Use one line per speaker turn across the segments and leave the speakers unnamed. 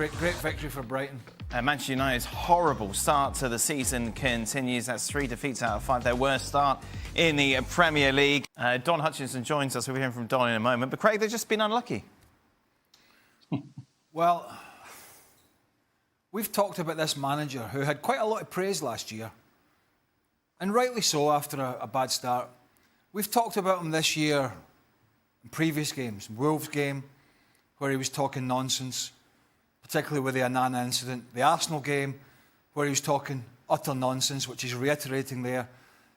great victory for Brighton.
Manchester United's horrible start to the season continues. That's 3 defeats out of 5, their worst start in the Premier League. Don Hutchinson joins us. We'll be hearing from Don in a moment. But Craig, they've just been unlucky.
Well, we've talked about this manager who had quite a lot of praise last year, and rightly so after a bad start. We've talked about him this year in previous games. Wolves game, where he was talking nonsense, particularly with the Anana incident. The Arsenal game, where he was talking utter nonsense, which he's reiterating there.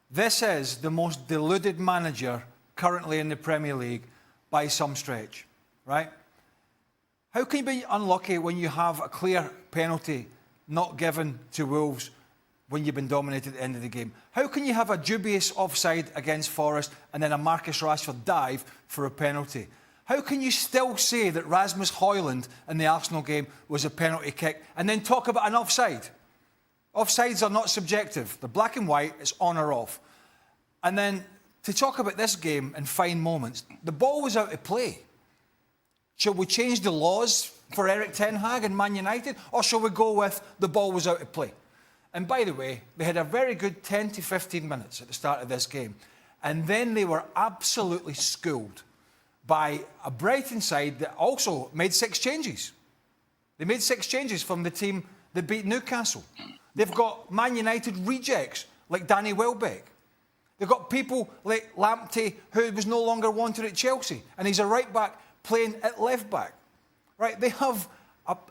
This is the most deluded manager currently in the Premier League by some stretch, right? How can you be unlucky when you have a clear penalty not given to Wolves when you've been dominated at the end of the game? How can you have a dubious offside against Forest and then a Marcus Rashford dive for a penalty? How can you still say that Rasmus Højlund in the Arsenal game was a penalty kick and then talk about an offside? Offsides are not subjective. They're black and white. It's on or off. And then to talk about this game in fine moments, the ball was out of play. Shall we change the laws for Erik Ten Hag and Man United, or shall we go with the ball was out of play? And by the way, they had a very good 10 to 15 minutes at the start of this game. And then they were absolutely schooled by a Brighton side that also made 6 changes. They made 6 changes from the team that beat Newcastle. They've got Man United rejects like Danny Welbeck. They've got people like Lamptey, who was no longer wanted at Chelsea, and he's a right-back playing at left-back. Right? They have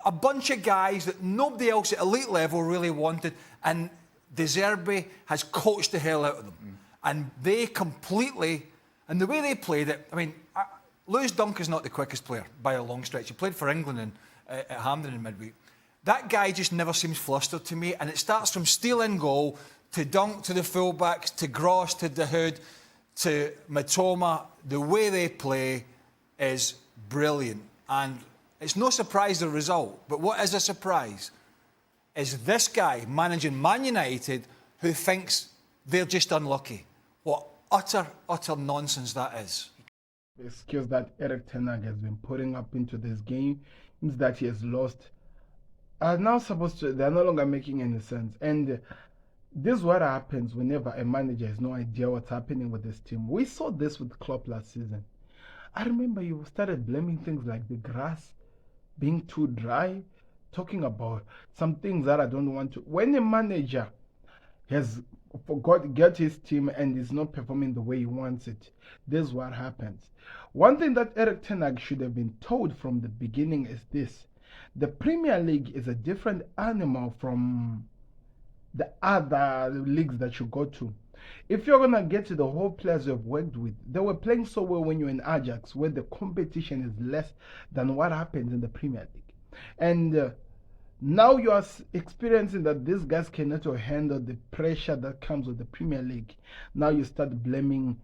a bunch of guys that nobody else at elite level really wanted, and De Zerbi has coached the hell out of them. And they completely, and the way they played it, I mean, Lewis Dunk is not the quickest player by a long stretch. He played for England at Hampden in midweek. That guy just never seems flustered to me, and it starts from steal in goal to Dunk to the fullbacks to Gross to De Hood to Matoma. The way they play is brilliant, and it's no surprise the result. But what is a surprise is this guy managing Man United who thinks they're just unlucky. What utter nonsense that is.
The skills that Erik Ten Hag has been putting up into this game means that he has lost are now they're no longer making any sense. And this is what happens whenever a manager has no idea what's happening with this team. We saw this with Klopp last season. I remember you started blaming things like the grass being too dry, talking about some things that I don't want to. When a manager has get his team and is not performing the way he wants it, this is what happens. One thing that Erik Ten Hag should have been told from the beginning is this: the Premier League is a different animal from the other leagues that you go to. If you're going to get to the whole players you've worked with, they were playing so well when you're in Ajax, where the competition is less than what happens in the Premier League. And now you are experiencing that these guys cannot handle the pressure that comes with the Premier League. Now you start blaming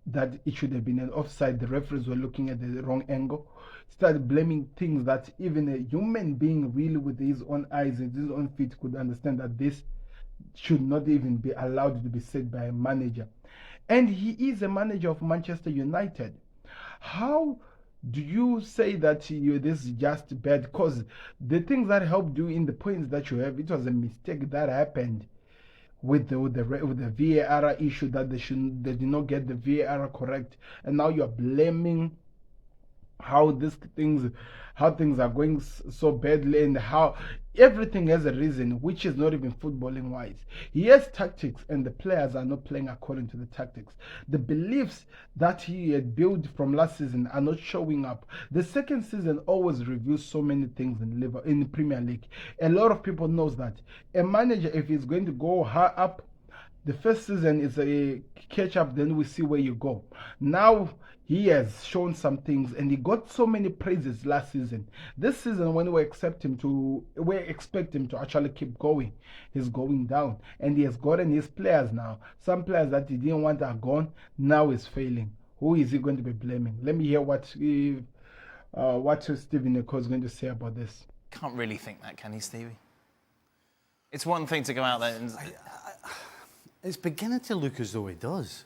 that it should have been an offside, the referees were looking at the wrong angle. Start blaming things that even a human being really with his own eyes and his own feet could understand that this should not even be allowed to be said by a manager. And he is a manager of Manchester United. How do you say that this is just bad? Because the things that helped you in the points that you have, it was a mistake that happened with the VAR issue, that they did not get the VAR correct, and now you're blaming how things are going so badly, and how everything has a reason, which is not even footballing wise. He has tactics, and the players are not playing according to the tactics. The beliefs that he had built from last season are not showing up. The second season always reveals so many things in the Premier League. A lot of people knows that a manager, if he's going to go high up, the first season is a catch up, then we see where you go. Now he has shown some things, and he got so many praises last season. This season, when we expect him to actually keep going, he's going down, and he has gotten his players now. Some players that he didn't want are gone. Now he's failing. Who is he going to be blaming? Let me hear what Stephen Nicol is going to say about this.
Can't really think that, can he, Stevie? It's one thing to go out there and...
It's beginning to look as though he does.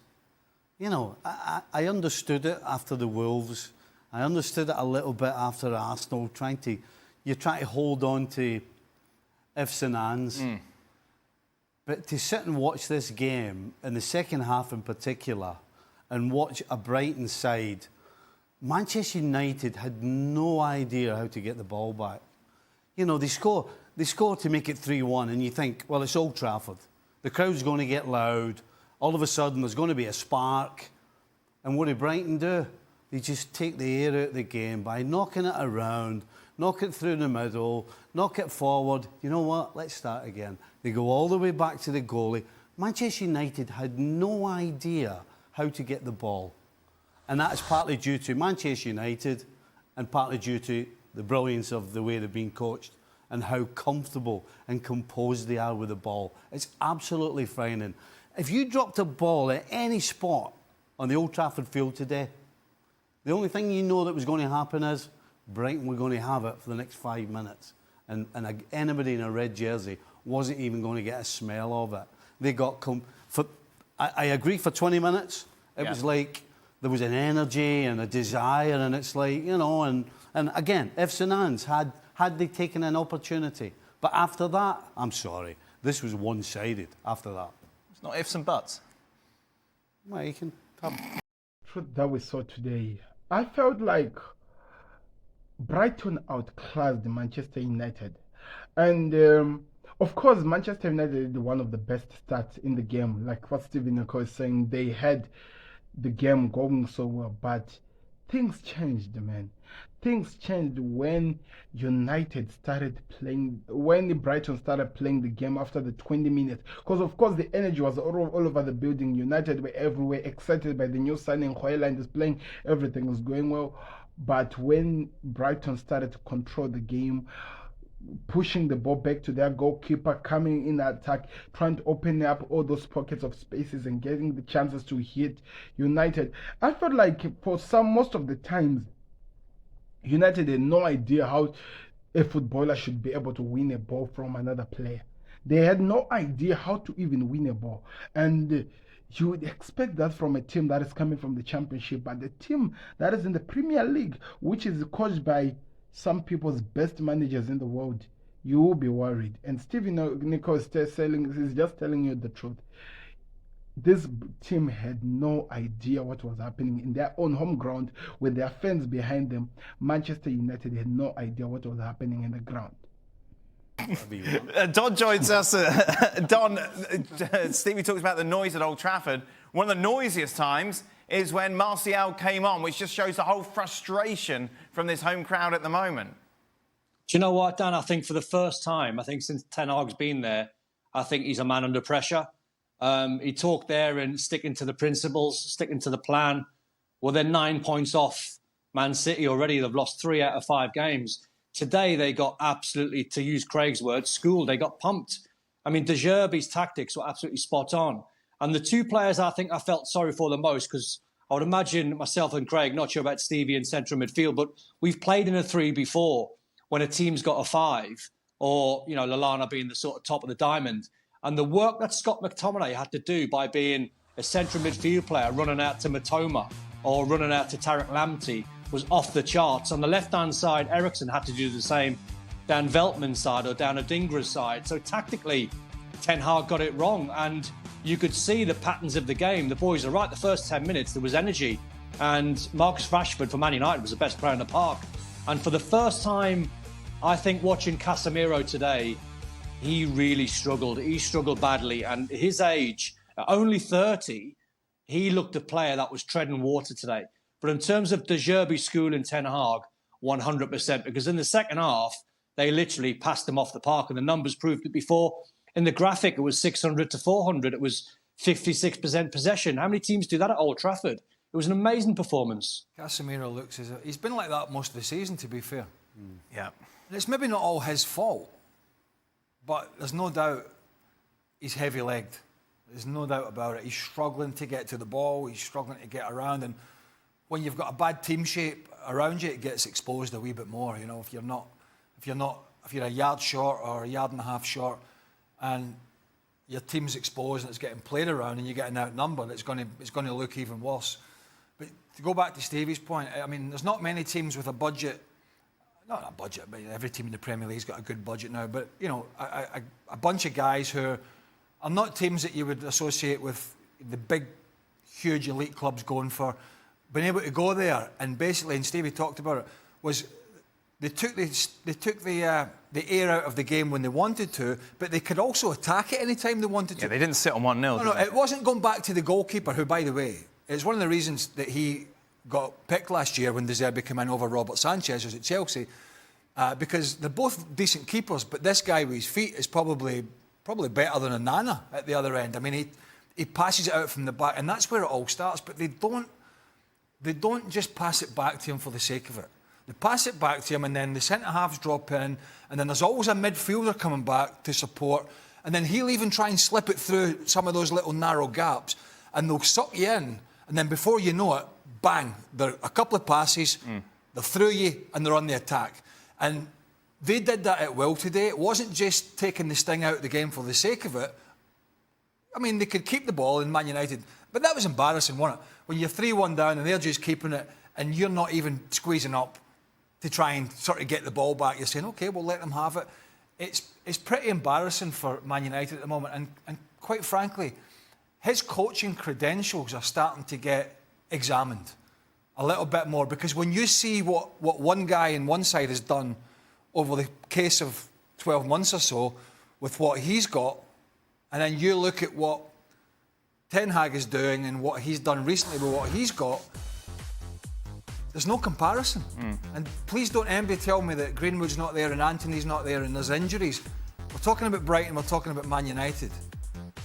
You know, I understood it after the Wolves. I understood it a little bit after Arsenal, trying to you try to hold on to ifs and ands. But to sit and watch this game, in the second half in particular, and watch a Brighton side, Manchester United had no idea how to get the ball back. You know, they score to make it 3-1, and you think, well, it's Old Trafford. The crowd's going to get loud. All of a sudden, there's going to be a spark. And what did Brighton do? They just take the air out of the game by knocking it around, knock it through the middle, knock it forward. You know what? Let's start again. They go all the way back to the goalie. Manchester United had no idea how to get the ball. And that's partly due to Manchester United and partly due to the brilliance of the way they've been coached and how comfortable and composed they are with the ball. It's absolutely frightening. If you dropped a ball at any spot on the Old Trafford field today, the only thing you know that was going to happen is Brighton were going to have it for the next 5 minutes. And anybody in a red jersey wasn't even going to get a smell of it. They got... I agree, for 20 minutes, it was like there was an energy and a desire, and it's like, you know, and again, ifs and ands, had they taken an opportunity. But after that, I'm sorry, this was one-sided after that.
It's not ifs and buts.
Well, you can...
Truth that we saw today, I felt like Brighton outclassed Manchester United. And of course, Manchester United did one of the best starts in the game. Like what Stephen Nicol is saying, they had the game going so well. But things changed, man. Things changed when United started playing, when Brighton started playing the game after the 20 minutes. Because, of course, the energy was all over the building. United were everywhere, excited by the new signing. Hoyland is playing. Everything was going well. But when Brighton started to control the game, pushing the ball back to their goalkeeper, coming in attack, trying to open up all those pockets of spaces and getting the chances to hit United, I felt like for most of the times, United had no idea how a footballer should be able to win a ball from another player. They had no idea how to even win a ball. And you would expect that from a team that is coming from the Championship, but the team that is in the Premier League, which is coached by some people's best managers in the world, you will be worried. And Stephen Nicol is just telling you the truth. This team had no idea what was happening in their own home ground with their fans behind them. Manchester United had no idea what was happening in the ground.
Don joins us. Don, Stevie talks about the noise at Old Trafford. One of the noisiest times is when Martial came on, which just shows the whole frustration from this home crowd at the moment.
Do you know what, Dan? I think for the first time, since Ten Hag's been there, I think he's a man under pressure. He talked there and sticking to the principles, sticking to the plan. Well, they're 9 points off Man City already. They've lost 3 out of 5 games. Today, they got absolutely, to use Craig's words, schooled. They got pumped. I mean, De Zerbi's tactics were absolutely spot on. And the two players I think I felt sorry for the most, because I would imagine myself and Craig, not sure about Stevie in central midfield, but we've played in a 3 before when a team's got a 5, or, you know, Lallana being the sort of top of the diamond. And the work that Scott McTominay had to do by being a central midfield player, running out to Matoma or running out to Tarek Lamptey, was off the charts. On the left-hand side, Eriksen had to do the same down Veltman's side or down Adingra's side. So tactically, Ten Hag got it wrong. And you could see the patterns of the game. The boys are right. The first 10 minutes, there was energy. And Marcus Rashford for Man United was the best player in the park. And for the first time, I think watching Casemiro today, he really struggled. He struggled badly. And at his age, at only 30, he looked a player that was treading water today. But in terms of De Zerbi school and Ten Hag, 100%. Because in the second half, they literally passed them off the park. And the numbers proved it before. In the graphic, it was 600 to 400. It was 56% possession. How many teams do that at Old Trafford? It was an amazing performance.
Casemiro looks as he's been like that most of the season, to be fair.
Yeah.
And it's maybe not all his fault, but there's no doubt he's heavy-legged. There's no doubt about it. He's struggling to get to the ball. He's struggling to get around. And when you've got a bad team shape around you, it gets exposed a wee bit more. You know, if you're a yard short or a yard and a half short, and your team's exposed and it's getting played around, and you're getting outnumbered, it's going to look even worse. But to go back to Stevie's point, I mean, there's not many teams with a budget not a budget, but every team in the Premier League's got a good budget now. But, you know, a bunch of guys who are not teams that you would associate with the big, huge elite clubs going for, being able to go there and basically, and Stevie talked about it, was they took the air out of the game when they wanted to, but they could also attack it any time they wanted to.
Yeah, they didn't sit on 1-0.
No, it wasn't going back to the goalkeeper, who, by the way, it's one of the reasons that he got picked last year when De Zerbi came in over Robert Sanchez, who's at Chelsea, because they're both decent keepers, but this guy with his feet is probably better than a Nana at the other end. I mean, he passes it out from the back, and that's where it all starts. But they don't just pass it back to him for the sake of it. They pass it back to him, and then the centre-halves drop in, and then there's always a midfielder coming back to support, and then he'll even try and slip it through some of those little narrow gaps, and they'll suck you in, and then before you know it, bang, they're a couple of passes, they're through you, and they're on the attack. And they did that at will today. It wasn't just taking the sting out of the game for the sake of it. I mean, they could keep the ball in Man United, but that was embarrassing, wasn't it? When you're 3-1 down and they're just keeping it, and you're not even squeezing up to try and sort of get the ball back. You're saying, OK, we'll let them have it. It's pretty embarrassing for Man United at the moment. And quite frankly, his coaching credentials are starting to get examined a little bit more, because when you see what one guy on one side has done over the case of 12 months or so with what he's got, and then you look at what Ten Hag is doing and what he's done recently with what he's got, there's no comparison. And please don't anybody tell me that Greenwood's not there and Anthony's not there and there's injuries. We're talking about Brighton, we're talking about Man United.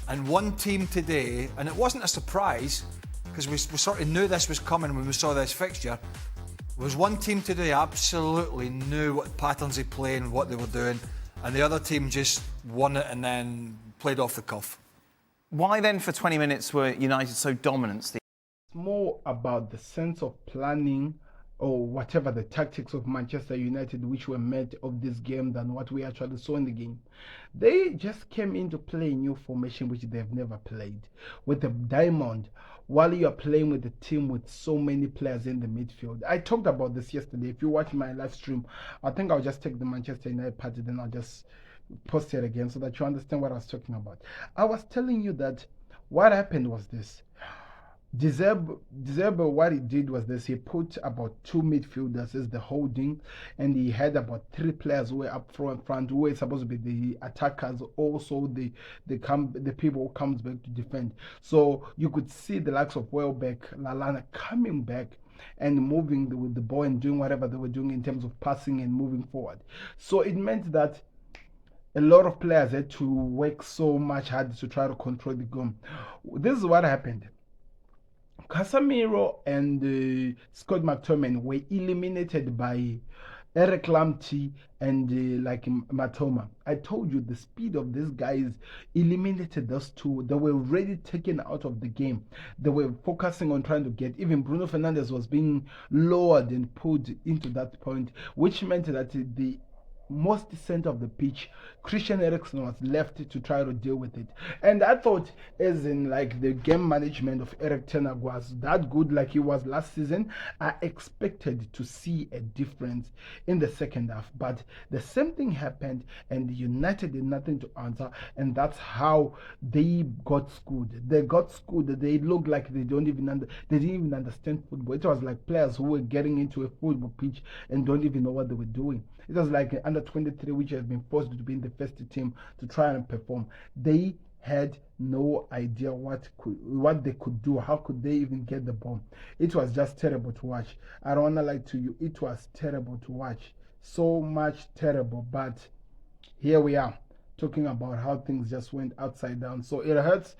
And one team today, and it wasn't a surprise, because we sort of knew this was coming when we saw this fixture, was one team today absolutely knew what patterns they play and what they were doing, and the other team just won it and then played off the cuff.
Why then for 20 minutes were United so dominant, Steve?
It's more about the sense of planning or whatever the tactics of Manchester United which were made of this game than what we actually saw in the game. They just came into play a new formation which they've never played. With the diamond, while you are playing with a team with so many players in the midfield. I talked about this yesterday. If you watch my live stream, I think I'll just take the Manchester United part, then I'll just post it again so that you understand what I was talking about. I was telling you that what happened was this. De Zerbi, what he did was this: he put about 2 midfielders as the holding, and he had about 3 players who were up front who were supposed to be the attackers, also the people who comes back to defend. So you could see the likes of Welbeck, Lallana coming back and moving with the ball and doing whatever they were doing in terms of passing and moving forward. So it meant that a lot of players had to work so much hard to try to control the game. This is what happened. Casemiro and Scott McTominay were eliminated by Erik Lamptey and Matoma. I told you the speed of these guys eliminated those two. They were already taken out of the game. They were focusing on trying to get, even Bruno Fernandes was being lowered and pulled into that point, which meant that the most center of the pitch, Christian Eriksen was left to try to deal with it. And I thought, as in like the game management of Erik Ten Hag was that good like he was last season, I expected to see a difference in the second half. But the same thing happened and United did nothing to answer, and that's how they got schooled. They got schooled. They looked like they didn't even understand football. It was like players who were getting into a football pitch and don't even know what they were doing. It was like under 23 which has been forced to be in the first team to try and perform. They had no idea what they could do. How could they even get the ball? It was just terrible to watch. I don't want to lie to you. It was terrible to watch. So much terrible. But here we are talking about how things just went upside down. So it hurts.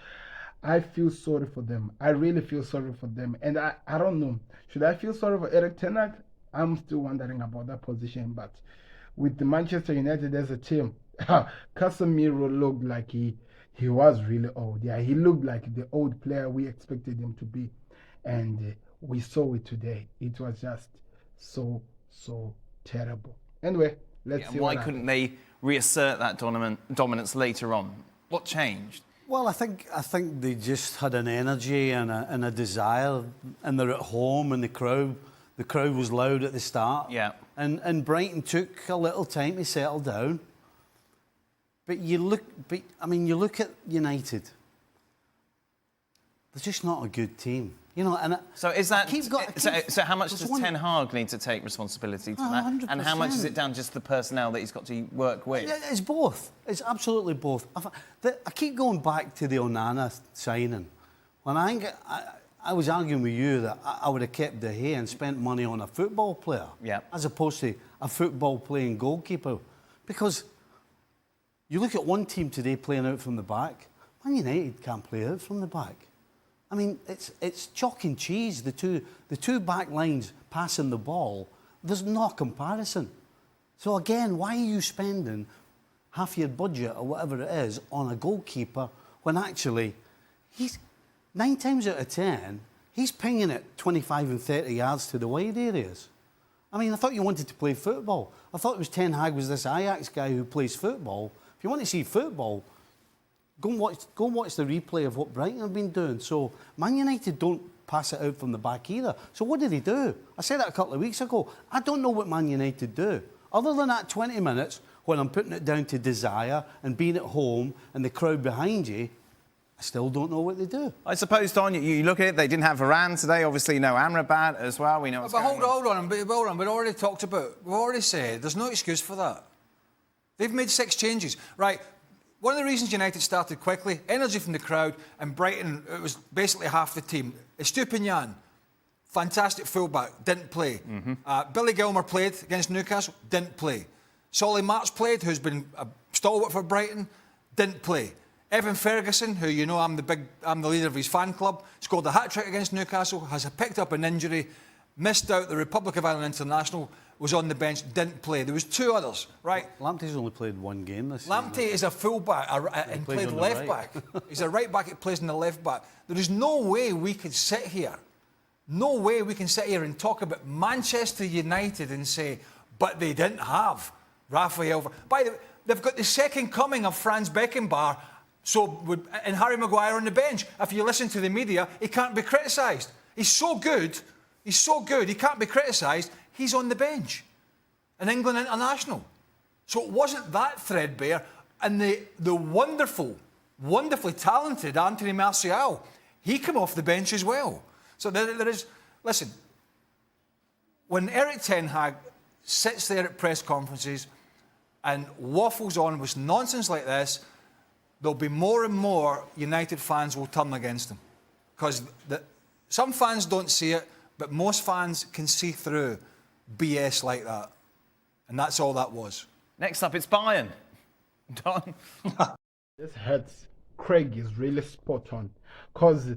I feel sorry for them. I really feel sorry for them. And I don't know. Should I feel sorry for Erik Ten Hag? I'm still wondering about that position. But with the Manchester United as a team, Casemiro looked like he was really old. Yeah, he looked like the old player we expected him to be. And we saw it today. It was just so terrible. Anyway, let's see.
Why couldn't they reassert that dominance later on? What changed?
Well, I think they just had an energy and a desire, and they're at home, and the crowd The crowd was loud at the start.
Yeah.
And Brighton took a little time to settle down. But you look at United. They're just not a good team. You know, and
so is that so how much does Ten Hag need to take responsibility for that?
100%.
And how much is it down just the personnel that he's got to work with?
It's both. It's absolutely both. I keep going back to the Onana signing. When I was arguing with you that I would have kept De Gea and spent money on a football player, as opposed to a football playing goalkeeper, because you look at one team today playing out from the back. Man United can't play out from the back. I mean, it's chalk and cheese. The two back lines passing the ball. There's no comparison. So again, why are you spending half your budget or whatever it is on a goalkeeper when actually he's 9 times out of 10 he's pinging it 25 and 30 yards to the wide areas. I mean, I thought you wanted to play football. I thought it was Ten Hag was this Ajax guy who plays football. If you want to see football, go and watch the replay of what Brighton have been doing. So Man United don't pass it out from the back either. So what do they do? I said that a couple of weeks ago. I don't know what Man United do. Other than that 20 minutes when I'm putting it down to desire and being at home and the crowd behind you, I still don't know what they do.
I suppose, Don, you look at it, they didn't have Varane today, obviously no Amrabat as well. We know what's going on.
Hold on. We've already said there's no excuse for that. They've made 6 changes. Right. One of the reasons United started quickly, energy from the crowd, and Brighton, it was basically half the team. Estupinian, fantastic fullback, didn't play. Billy Gilmour played against Newcastle, didn't play. Solly March played, who's been a stalwart for Brighton, didn't play. Evan Ferguson, who you know I'm the leader of his fan club, scored a hat-trick against Newcastle, has picked up an injury, missed out the Republic of Ireland International, was on the bench, didn't play. There was 2 others, right?
Lamptey's only played 1 game this season.
Lamptey is a fullback and played left back. He's a right back that plays in the left back. There is no way we could sit here. No way we can sit here and talk about Manchester United and say, but they didn't have Raphael. By the way, they've got the second coming of Franz Beckenbauer, and Harry Maguire on the bench. If you listen to the media, he can't be criticised. He's so good, he can't be criticised. He's on the bench, an England international. So it wasn't that threadbare. And the wonderfully talented Anthony Martial, he came off the bench as well. So there is, listen, when Erik Ten Hag sits there at press conferences and waffles on with nonsense like this, there'll be more and more United fans will turn against him. Because some fans don't see it, but most fans can see through BS like that. And that's all that was.
Next up, it's Bayern. Don.
This hurts. Craig is really spot on. Because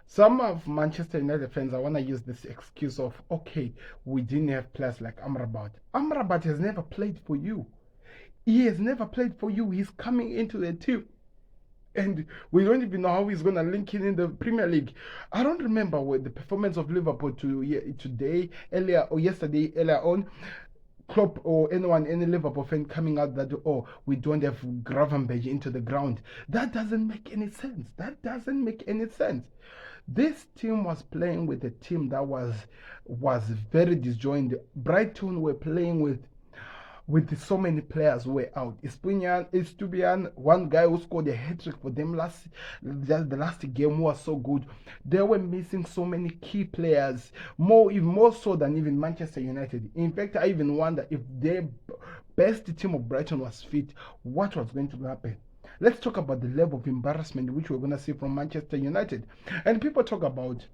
some of Manchester United fans, I want to use this excuse of, okay, we didn't have players like Amrabat. Amrabat has never played for you. He has never played for you. He's coming into the team. And we don't even know how he's going to link in the Premier League. I don't remember what the performance of Liverpool yesterday, earlier on. Klopp or any Liverpool fan coming out that, we don't have Gravenberch into the ground. That doesn't make any sense. This team was playing with a team that was very disjointed. Brighton were playing with so many players who were out. Estupiñán, one guy who scored a hat-trick for them the last game was so good. They were missing so many key players, even more so than even Manchester United. In fact, I even wonder if their best team of Brighton was fit, what was going to happen. Let's talk about the level of embarrassment which we're going to see from Manchester United. And people talk about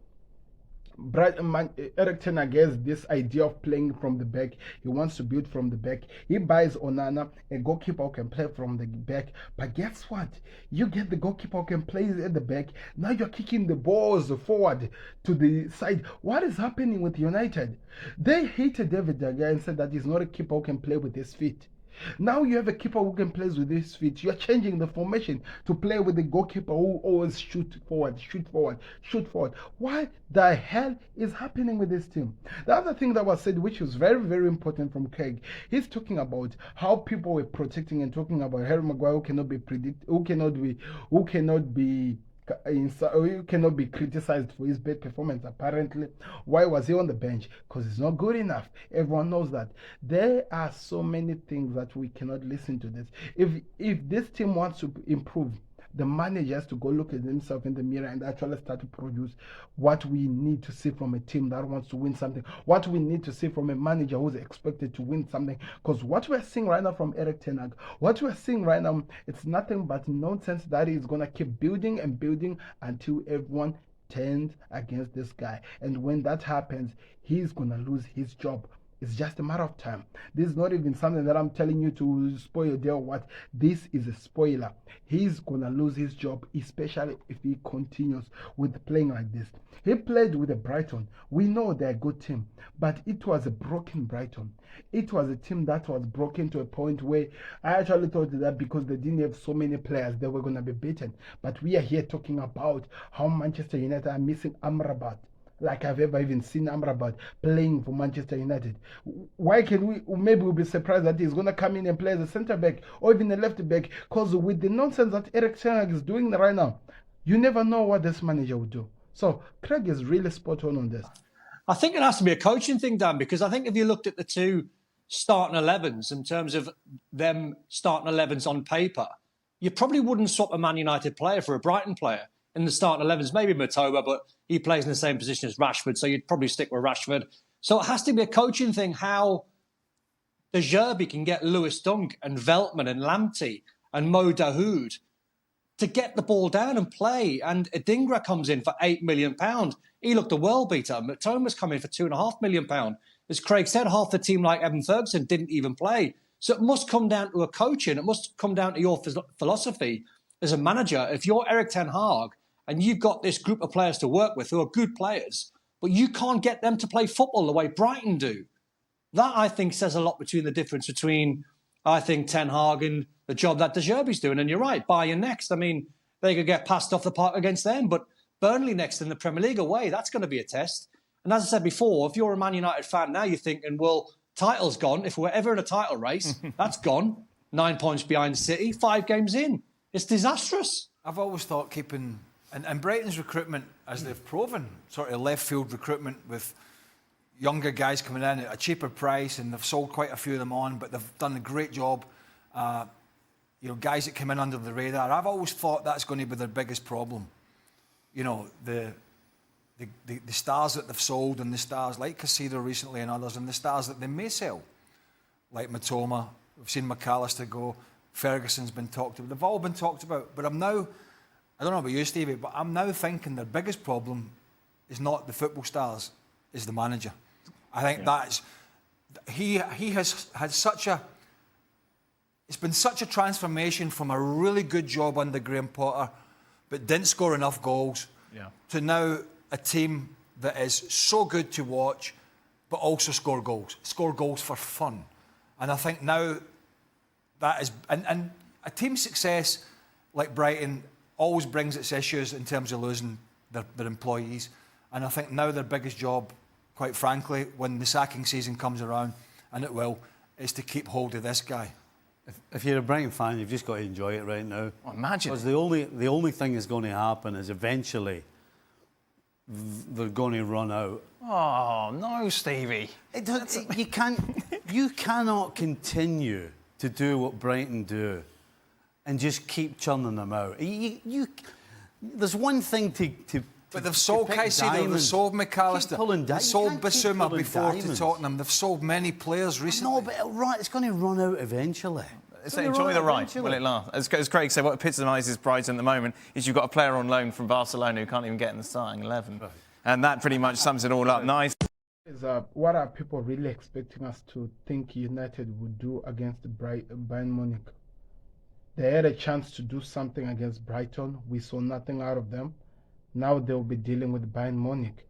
Erik Ten Hag has this idea of playing from the back. He wants to build from the back. He buys Onana, a goalkeeper who can play from the back. But guess what? You get the goalkeeper who can play at the back. Now you're kicking the balls forward to the side. What is happening with United? They hated David De Gea and said that he's not a keeper who can play with his feet. Now you have a keeper who can play with his feet. You're changing the formation to play with the goalkeeper who always shoot forward. What the hell is happening with this team? The other thing that was said, which was very, very important from Craig, he's talking about how people were protecting and talking about Harry Maguire who cannot be He cannot be criticized for his bad performance. Apparently, why was he on the bench? Because he's not good enough. Everyone knows that. There are so many things that we cannot listen to this. If this team wants to improve, the manager has to go look at himself in the mirror and actually start to produce what we need to see from a team that wants to win something, what we need to see from a manager who's expected to win something. Because what we're seeing right now from Erik Ten Hag, what we're seeing right now, it's nothing but nonsense that he's going to keep building and building until everyone turns against this guy. And when that happens, he's going to lose his job. It's just a matter of time. This is not even something that I'm telling you to spoil your day or what. This is a spoiler. He's going to lose his job, especially if he continues with playing like this. He played with a Brighton. We know they're a good team, but it was a broken Brighton. It was a team that was broken to a point where I actually thought that because they didn't have so many players, they were going to be beaten. But we are here talking about how Manchester United are missing Amrabat. Like I've ever even seen Amrabat playing for Manchester United. Why can we, maybe we'll be surprised that he's going to come in and play as a centre back or even a left back, because with the nonsense that Erik Ten Hag is doing right now, you never know what this manager will do. So Craig is really spot on this.
I think it has to be a coaching thing, Dan, because I think if you looked at the two starting 11s in terms of them starting 11s on paper, you probably wouldn't swap a Man United player for a Brighton player in the starting 11s. Maybe Matoma, but he plays in the same position as Rashford, so you'd probably stick with Rashford. So it has to be a coaching thing how De Zerbi can get Lewis Dunk and Veltman and Lamptey and Mo Dahoud to get the ball down and play. And Adingra comes in for £8 million. He looked a world beater. Matoma's come in for £2.5 million. As Craig said, half the team like Evan Ferguson didn't even play. So it must come down to a coaching. It must come down to your philosophy as a manager. If you're Erik Ten Hag and you've got this group of players to work with who are good players, but you can't get them to play football the way Brighton do, that, I think, says a lot between the difference between, I think, Ten Hag and the job that De Zerbi's doing. And you're right, Bayern next. I mean, they could get passed off the park against them, but Burnley next in the Premier League away, that's going to be a test. And as I said before, if you're a Man United fan now, you're thinking, well, title's gone. If we're ever in a title race, that's gone. 9 points behind City, 5 games in. It's disastrous.
I've always thought keeping... And Brighton's recruitment, as they've proven, sort of left field recruitment with younger guys coming in at a cheaper price, and they've sold quite a few of them on, but they've done a great job. Guys that come in under the radar. I've always thought that's going to be their biggest problem. The stars that they've sold, and the stars like Caicedo recently and others, and the stars that they may sell, like Matoma. We've seen McAllister go. Ferguson's been talked about. They've all been talked about. But I don't know about you, Stevie, but I'm now thinking their biggest problem is not the football stars, is the manager. I think that's... He has had such a... It's been such a transformation from a really good job under Graham Potter, but didn't score enough goals, to now a team that is so good to watch, but also score goals for fun. And I think now that is... And a team's success like Brighton always brings its issues in terms of losing their employees. And I think now their biggest job, quite frankly, when the sacking season comes around, and it will, is to keep hold of this guy.
If you're a Brighton fan, you've just got to enjoy it right now.
Well, imagine.
Because the only thing that's going to happen is eventually they're going to run out.
Oh, no, Stevie.
You cannot continue to do what Brighton do and just keep churning them out. There's one thing to
but they've sold Caicedo, they've sold McAllister, they've sold Basuma before to Tottenham. They've sold many players recently.
No, but it's going to run out eventually.
Enjoy the ride. Will it last? As Craig said, what epitomises Brighton at the moment is you've got a player on loan from Barcelona who can't even get in the starting 11. Right. And that pretty much sums it all up. Nice.
What are people really expecting us to think United would do against Bayern Munich? They had a chance to do something against Brighton. We saw nothing out of them. Now they'll be dealing with Bayern Munich,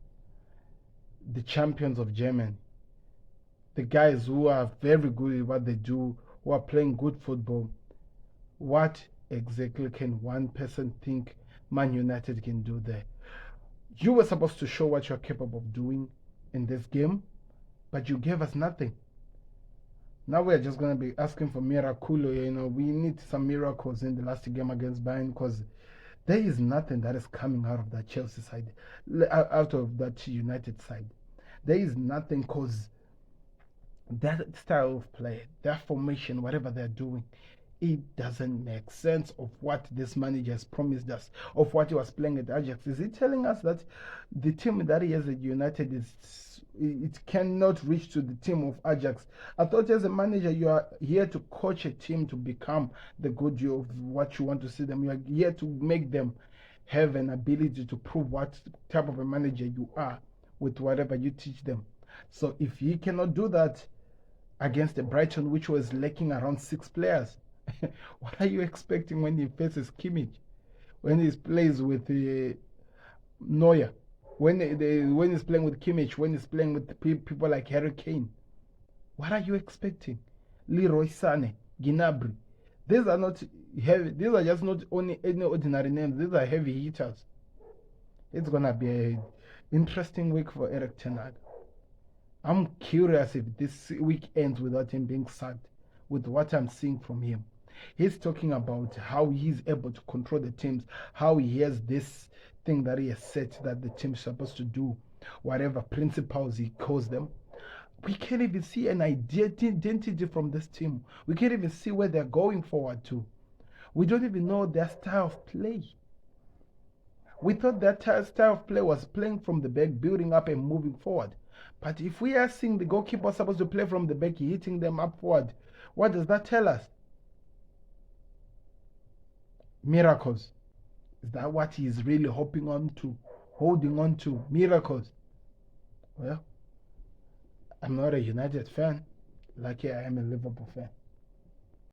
the champions of Germany. The guys who are very good at what they do, who are playing good football. What exactly can one person think Man United can do there? You were supposed to show what you're capable of doing in this game, but you gave us nothing. Now we're just going to be asking for miraculo. We need some miracles in the last game against Bayern, because There is nothing that is coming out of that Chelsea side, out of that United side. There is nothing, because that style of play, that formation, whatever they're doing, it doesn't make sense of what this manager has promised us, of what he was playing at Ajax. Is he telling us that the team that he has at United it cannot reach to the team of Ajax? I thought as a manager you are here to coach a team to become the good you of what you want to see them. You are here to make them have an ability to prove what type of a manager you are with whatever you teach them. So if he cannot do that against the Brighton, which was lacking around 6 players, what are you expecting when he faces Kimmich, when he plays with Neuer, when he's playing with Kimmich, when he's playing with people like Harry Kane? What are you expecting? Leroy Sané, Gnabry. These are not heavy. These are just not only any ordinary names. These are heavy hitters. It's gonna be an interesting week for Erik Ten Hag. I'm curious if this week ends without him being sacked, with what I'm seeing from him. He's talking about how he's able to control the teams, how he has this thing that he has set that the team's supposed to do, whatever principles he calls them. We can't even see an identity from this team. We can't even see where they're going forward to. We don't even know their style of play. We thought that style of play was playing from the back, building up and moving forward. But if we are seeing the goalkeeper supposed to play from the back, hitting them up forward, what does that tell us? Miracles. Is that what he's really holding on to? Miracles. Well, I'm not a United fan. Lucky I am a Liverpool fan.